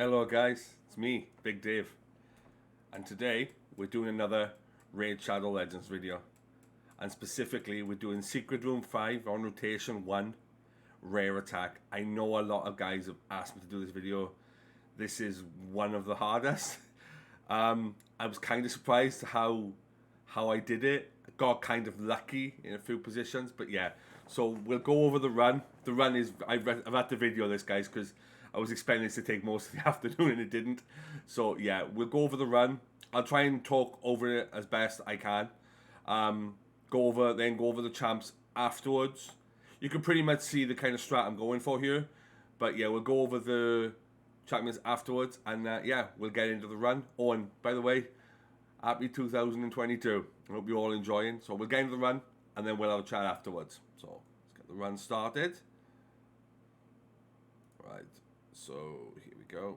Hello guys, it's me, Big Dave, and today we're doing another Raid Shadow Legends video, and specifically we're doing Secret Room 5 on Rotation 1, Rare Attack. I know a lot of guys have asked me to do this video. This is one of the hardest. I was kind of surprised how I did it. I got kind of lucky in a few positions, but yeah. So we'll go over the run. The run is, I've had to video this, guys, because I was expecting this to take most of the afternoon and it didn't. So yeah, we'll go over the run. I'll try and talk over it as best I can. Go over the champs afterwards. You can pretty much see the kind of strat I'm going for here. But yeah, we'll go over the champions afterwards, and yeah, we'll get into the run. Oh, and by the way, happy 2022. I hope you're all enjoying. So we'll get into the run, and then we'll have a chat afterwards. So let's get the run started. Right, so here we go.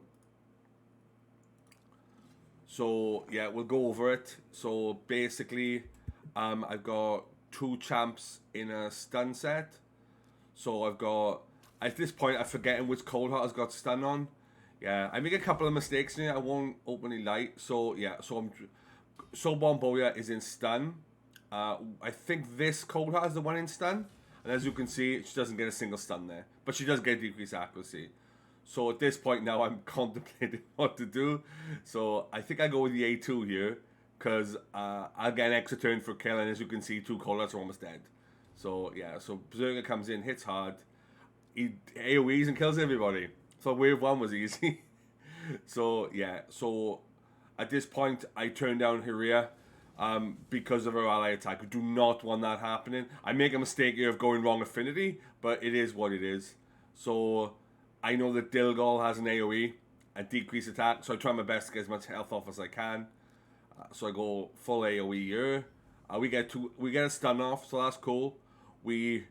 So yeah, we'll go over it. So basically, I've got 2 champs in a stun set. So I've got, at this point, I'm forgetting which Cold Heart has got stun on. Yeah, I make a couple of mistakes here. I won't openly lie. So yeah, so Bombadier is in stun. I think this Cold Heart is the one in stun. And as you can see, she doesn't get a single stun there. But she does get decreased accuracy. So at this point now, I'm contemplating what to do. So I think I go with the A2 here, because I'll get an extra turn for kill. And as you can see, 2 Cold Hearts are almost dead. So yeah, so Berserker comes in, hits hard. He AoEs and kills everybody. So wave 1 was easy. So yeah, so at this point I turn down Hiria because of her ally attack. I do not want that happening. I make a mistake here of going wrong affinity, but it is what it is. So I know that Dilgol has an AoE, a decreased attack, so I try my best to get as much health off as I can. So I go full AoE here. We get a stun off, so that's cool. I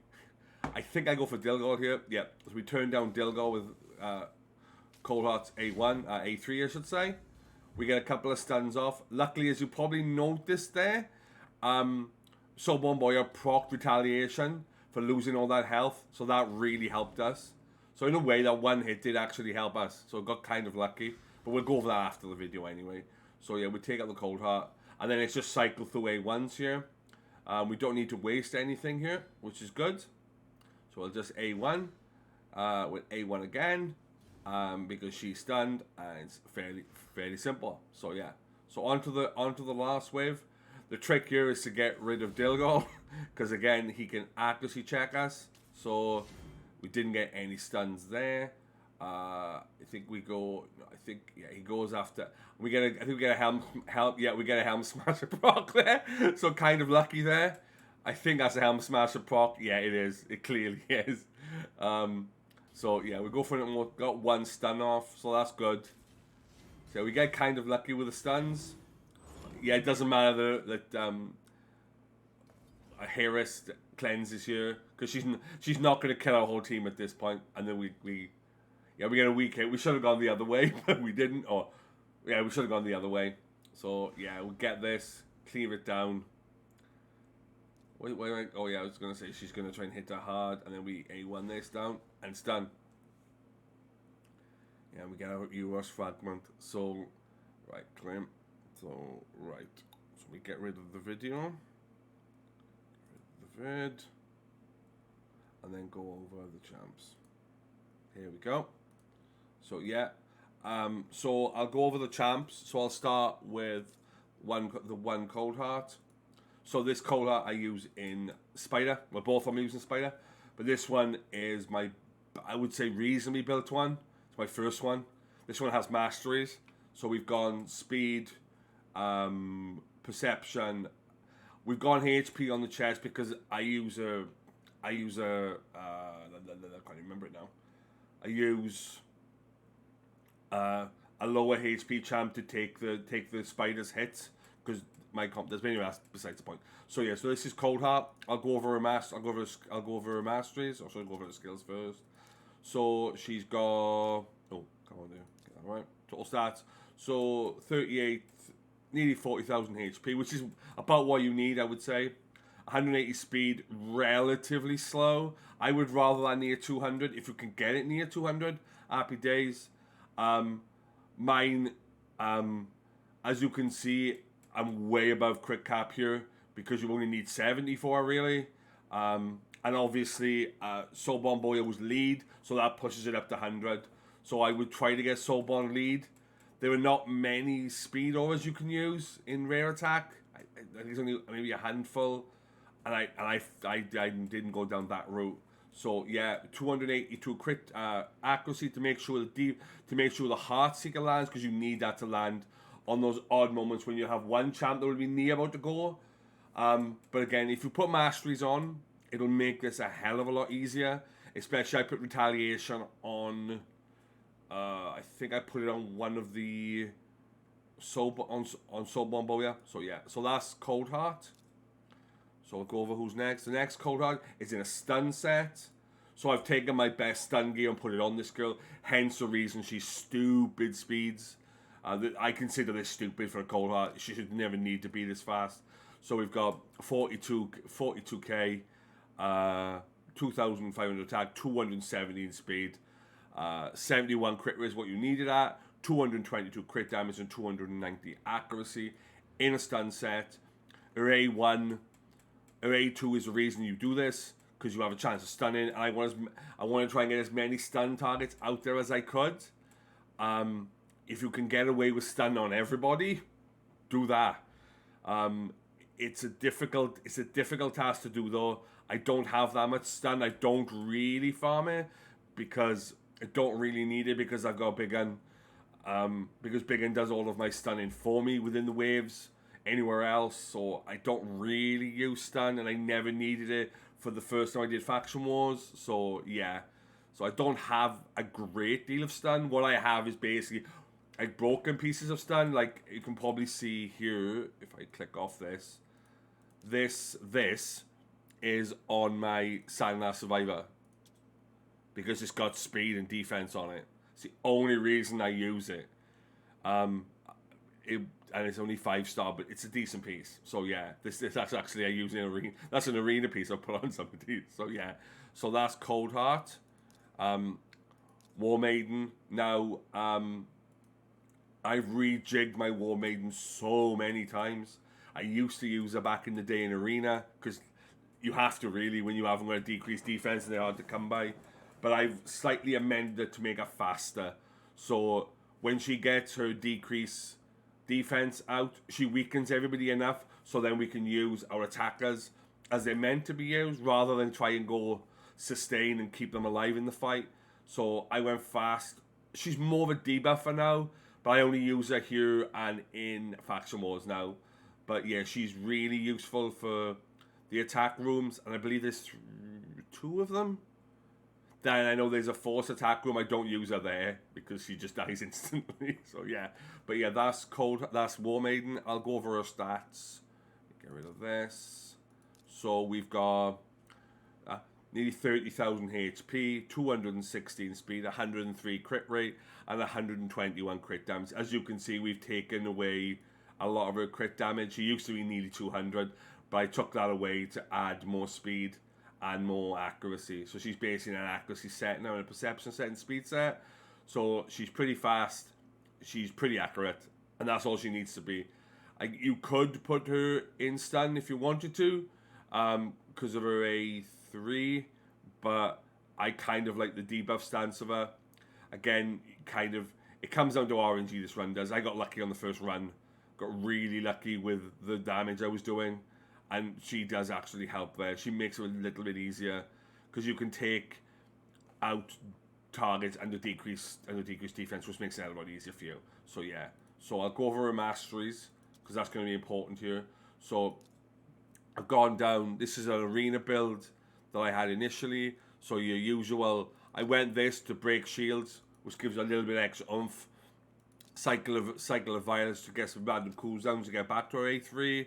think I go for Dilgol here. Yeah, so we turn down Dilgol with Cold Heart's A1, A3 I should say. We get a couple of stuns off. Luckily, as you probably noticed there, so Bombadier proc retaliation for losing all that health, so that really helped us. So in a way, that one hit did actually help us, so got kind of lucky. But we'll go over that after the video anyway. So yeah, we take out the Cold Heart, and then it's just cycle through A1s here. We don't need to waste anything here, which is good. So we'll just A1 with A1 again, because she's stunned, and it's fairly simple. So yeah, so onto the last wave. The trick here is to get rid of Dilgol, because again he can accuracy check us. So we didn't get any stuns there. I think we go. I think yeah, he goes after. I think we get a helm. Yeah, we get a helm smasher proc there. So kind of lucky there. I think that's a helm smasher proc. Yeah, it is. It clearly is. So yeah, we go for it and we got 1 stun off. So that's good. So we get kind of lucky with the stuns. Yeah, it doesn't matter that Harris cleanses here, because she's not going to kill our whole team at this point. And then we get a weak hit. We should have gone the other way, but we didn't. Or yeah, we should have gone the other way. So yeah, we'll get this, clear it down. Wait. Oh yeah, I was going to say she's going to try and hit her hard, and then we A1 this down and stun. Yeah, we get our Euros fragment. So right, claim. So right, so we get rid of the video, the vid, and then go over the champs. Here we go. So yeah, so I'll go over the champs. So I'll start with the one Cold Heart. So this Cold Heart I use in Spider. Well, both I'm using Spider, but this one is my, I would say, reasonably built one. It's my first one. This one has masteries. So we've gone speed, perception. We've gone HP on the chest because I use a I can't remember it now. I use a lower HP champ to take the spider's hits, because my comp. There's many besides the point. So yeah, so this is Cold Heart. I'll go over her masteries, or should I go over the skills first? So she's got, oh, come on there, get that right. Total stats. So 38, nearly 40,000 HP, which is about what you need, I would say. 180 speed, relatively slow. I would rather that near 200. If you can get it near 200, happy days. Mine, as you can see, I'm way above crit cap here because you only need 74 really. And obviously, Soul Bombadier was lead, so that pushes it up to 100. So I would try to get Soul Bomb lead. There are not many speed auras you can use in rare attack. I think it's only maybe a handful, and I didn't go down that route. So yeah, 282 crit accuracy to make sure the Heart Seeker lands, because you need that to land on those odd moments when you have one champ that will be near about to go. But again, if you put masteries on, it'll make this a hell of a lot easier. Especially I put retaliation on. I think I put it on one of the Soul Bombadier. So yeah, so that's Cold Heart. So I'll go over who's next. The next Cold Heart is in a stun set. So I've taken my best stun gear and put it on this girl. Hence the reason she's stupid speeds. I consider this stupid for a Cold Heart. She should never need to be this fast. So we've got 42k, 2,500 attack, 217 speed, 71 crit rate is what you needed at, 222 crit damage and 290 accuracy in a stun set. Array 1, Array 2 is the reason you do this, because you have a chance of stunning, and I want to try and get as many stun targets out there as I could. If you can get away with stun on everybody, do that. It's a difficult task to do though. I don't have that much stun. I don't really farm it because I don't really need it because I've got Big Gun. Because Big Gun does all of my stunning for me within the waves. Anywhere else, so I don't really use stun, and I never needed it for the first time I did Faction Wars. So yeah, so I don't have a great deal of stun. What I have is basically like broken pieces of stun. Like you can probably see here if I click off this. This is on my Sandlar Survivor because it's got speed and defense on it. It's the only reason I use it. And it's only 5-star, but it's a decent piece. So yeah, that's actually I use an arena. That's an arena piece I put on somebody. So yeah, so that's Cold Heart, War Maiden. Now I've rejigged my War Maiden so many times. I used to use her back in the day in arena because you have to really when you haven't got a decreased defense and they're hard to come by. But I've slightly amended it to make her faster. So when she gets her decrease defense out, she weakens everybody enough so then we can use our attackers as they're meant to be used rather than try and go sustain and keep them alive in the fight. So I went fast. She's more of a debuff for now, but I only use her here and in Faction Wars now. But yeah, she's really useful for the attack rooms, and I believe there's 2 of them. Then I know there's a force attack room. I don't use her there because she just dies instantly. So yeah, but yeah, that's War Maiden. I'll go over her stats. Get rid of this. So we've got nearly 30,000 HP, 216 speed, 103 crit rate, and 121 crit damage. As you can see, we've taken away a lot of her crit damage. She used to be nearly 200, but I took that away to add more speed and more accuracy. So she's basically an accuracy set now and a perception set and speed set. So she's pretty fast, she's pretty accurate, and that's all she needs to be. You could put her in stun if you wanted to, because of her A3, but I kind of like the debuff stance of her. Again, it comes down to RNG this run does. I got lucky on the first run, got really lucky with the damage I was doing. And she does actually help there. She makes it a little bit easier because you can take out targets and the decreased defense, which makes it a lot easier for you. So yeah, so I'll go over her masteries because that's going to be important here. So I've gone down. This is an arena build that I had initially. So your usual, I went this to break shields, which gives a little bit extra oomph. Cycle of violence to get some random cooldowns to get back to her A3.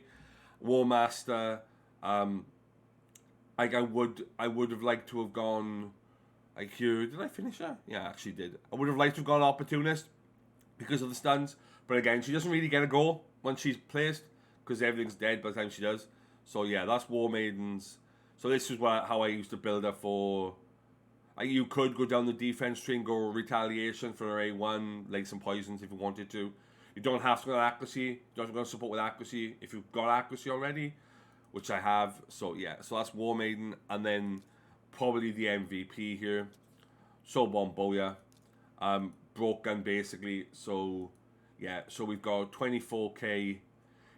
War Master, I would have liked to have gone like here. Did I finish her? Yeah, I actually did. I would have liked to have gone Opportunist because of the stuns, but again, she doesn't really get a goal once she's placed because everything's dead by the time she does. So yeah, that's War Maidens. So this is how I used to build her for. You could go down the defense tree and go retaliation for A1, like some poisons if you wanted to. You don't have to go accuracy. You don't have to go support with accuracy if you've got accuracy already, which I have. So yeah, so that's War Maiden, and then probably the MVP here. So Bombadier, broke gun basically. So yeah, so we've got 24k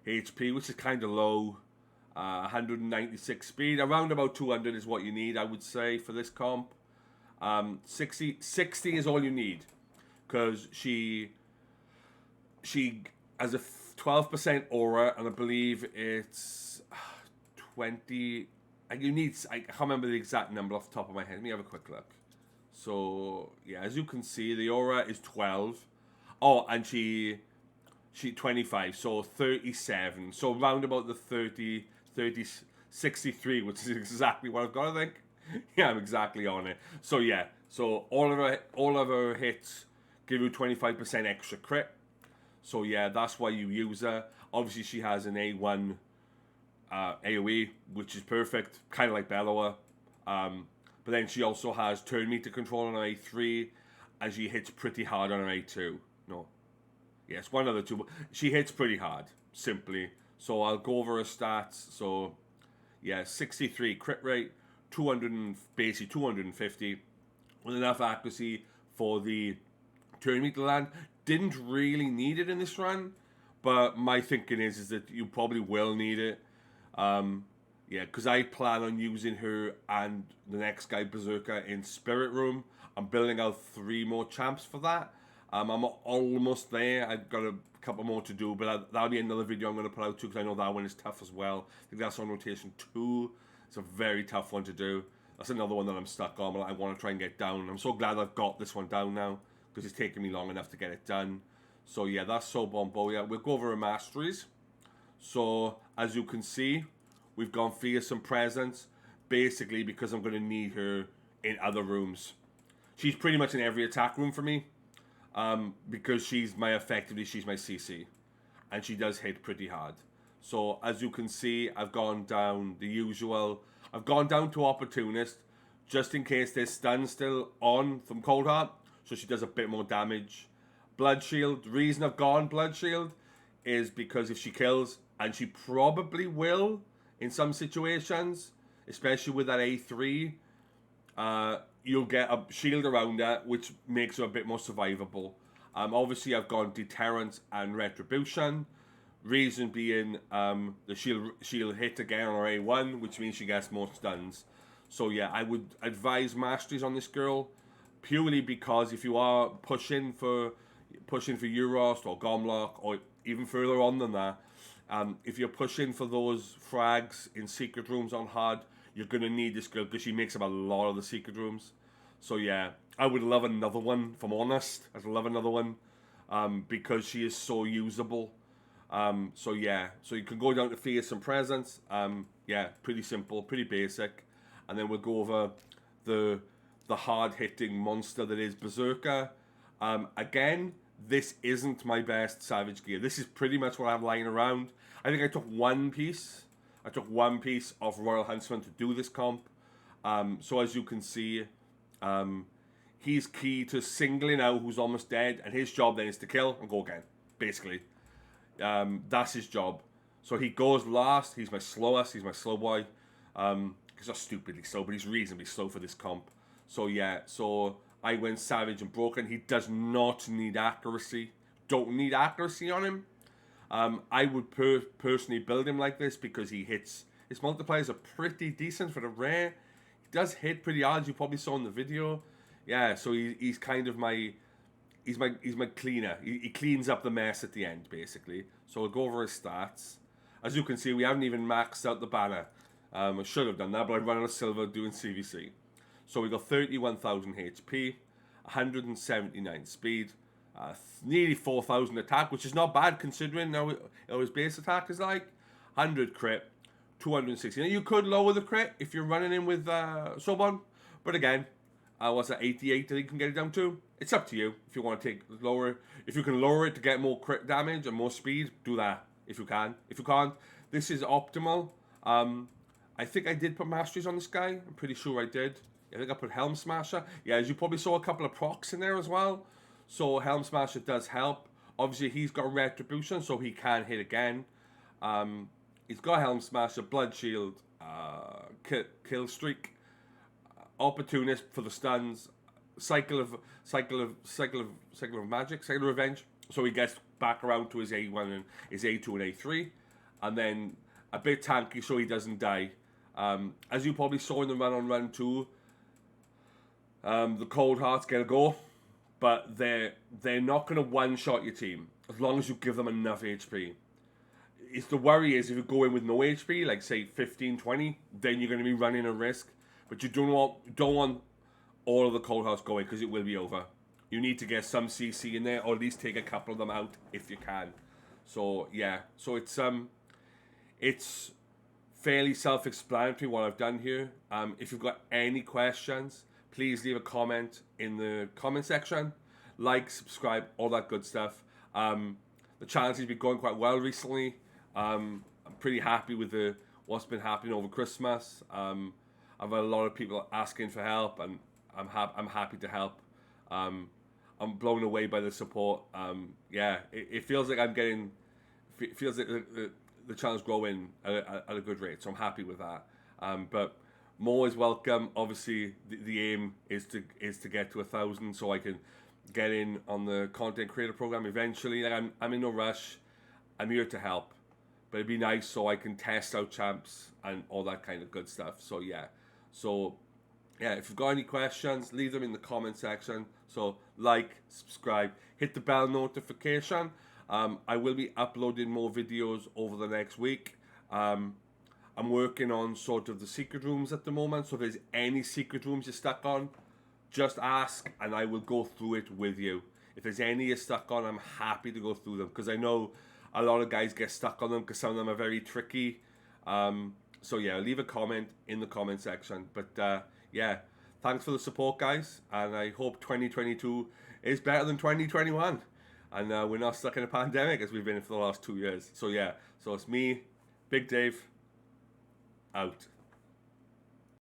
HP, which is kind of low. 196 speed, around about 200 is what you need, I would say, for this comp. 60 is all you need, because she has a 12% aura, and I believe it's 20. You need, I can't remember the exact number off the top of my head. Let me have a quick look. So yeah, as you can see, the aura is 12. Oh, and she 25, so 37. So round about the 30, 63, which is exactly what I've got, I think. Yeah, I'm exactly on it. So yeah, so all of her hits give you 25% extra crit. So yeah, that's why you use her. Obviously, she has an A1 AoE, which is perfect, kind of like Bellower. But then she also has turn meter control on her A3, and she hits pretty hard on her A2. No, yes, one of the two. She hits pretty hard, simply. So I'll go over her stats. So yeah, 63 crit rate, 250, with enough accuracy for the turn meter land. Didn't really need it in this run, but my thinking is that you probably will need it. Yeah, because I plan on using her and the next guy, Berserker, in Spirit Room. I'm building out 3 more champs for that. I'm almost there. I've got a couple more to do, but that'll be another video I'm going to put out too, because I know that one is tough as well. I think that's on rotation 2. It's a very tough one to do. That's another one that I'm stuck on, but I want to try and get down. I'm so glad I've got this one down now, because it's taken me long enough to get it done. So yeah, that's so Bombadier. We'll go over her masteries. So as you can see, we've gone Fearsome Presence, basically because I'm going to need her in other rooms. She's pretty much in every attack room for me, because she's my CC, and she does hit pretty hard. So as you can see, I've gone down the usual. I've gone down to Opportunist, just in case there's stun still on from Cold Heart, so she does a bit more damage. Blood Shield. The reason I've gone Blood Shield is because if she kills, and she probably will in some situations, especially with that A3, you'll get a shield around her, which makes her a bit more survivable. Obviously, I've gone Deterrence and Retribution. Reason being, the shield hit again on her A1, which means she gets more stuns. So yeah, I would advise Masteries on this girl, purely because if you are pushing for Euros or Gomlock, or even further on than that, if you're pushing for those frags in secret rooms on hard, you're going to need this girl, because she makes up a lot of the secret rooms. So yeah, I would love another one, if I'm honest. I'd love another one, because she is so usable. So yeah, so you can go down to Fearsome Presence. Yeah, pretty simple, pretty basic. And then we'll go over the hard-hitting monster that is Berserker. Again, this isn't my best Savage gear. This is pretty much what I have lying around. I think I took one piece. Of Royal Huntsman to do this comp. So as you can see, he's key to singling out who's almost dead, and his job then is to kill and go again, basically. That's his job. So he goes last. He's my slowest. He's my slow boy. He's not stupidly slow, but he's reasonably slow for this comp. So yeah, so I went Savage and Broken. He does not need accuracy. Don't need accuracy on him. I would personally build him like this, because he hits. His multipliers are pretty decent for the rare. He does hit pretty hard, as you probably saw in the video. Yeah, so he's kind of my. He's my cleaner. He cleans up the mess at the end, basically. So we'll go over his stats. As you can see, we haven't even maxed out the banner. I should have done that, but I ran out of silver doing CVC. So we got 31,000 HP, 179 speed, nearly 4,000 attack, which is not bad considering now his base attack is like 100 crit, 260. Now you could lower the crit if you're running in with Sobon, but again, what's that, 88 that you can get it down to? It's up to you if you want to take lower. If you can lower it to get more crit damage and more speed, do that if you can. If you can't, this is optimal. I think I did put masteries on this guy. I'm pretty sure I did. I think I put Helm Smasher. Yeah, as you probably saw a couple of procs in there as well. So Helm Smasher does help. Obviously, he's got Retribution, so he can hit again. He's got Helm Smasher, Blood Shield, kill Streak, Opportunist for the stuns, cycle of magic, cycle of revenge. So he gets back around to his A1 and his A2 and A3, and then a bit tanky so he doesn't die. As you probably saw in the run on run 2, the Cold Hearts get a go, but they're not going to one shot your team as long as you give them enough HP. It's the worry is if you go in with no HP, like say 15, 20, then you're going to be running a risk. But you don't want all of the Cold Hearts going because it will be over. You need to get some CC in there, or at least take a couple of them out if you can. So yeah, so it's fairly self-explanatory what I've done here. If you've got any questions, please leave a comment in the comment section. Like, subscribe, all that good stuff. The channel seems to be going quite well recently. I'm pretty happy with what's been happening over Christmas. I've had a lot of people asking for help, and I'm happy to help. I'm blown away by the support. Yeah, it feels like it feels like the channel's growing at a good rate, so I'm happy with that. But more is welcome. Obviously, the aim is to get to 1,000, so I can get in on the content creator program eventually. Like I'm in no rush. I'm here to help, but it'd be nice so I can test out champs and all that kind of good stuff. So yeah, if you've got any questions, leave them in the comment section. So like, subscribe, hit the bell notification. I will be uploading more videos over the next week. I'm working on sort of the secret rooms at the moment. So if there's any secret rooms you're stuck on, just ask and I will go through it with you. If there's any you're stuck on, I'm happy to go through them because I know a lot of guys get stuck on them because some of them are very tricky. So yeah, leave a comment in the comment section. But yeah, thanks for the support, guys, and I hope 2022 is better than 2021, and we're not stuck in a pandemic as we've been for the last 2 years. So yeah, so it's me, Big Dave, out.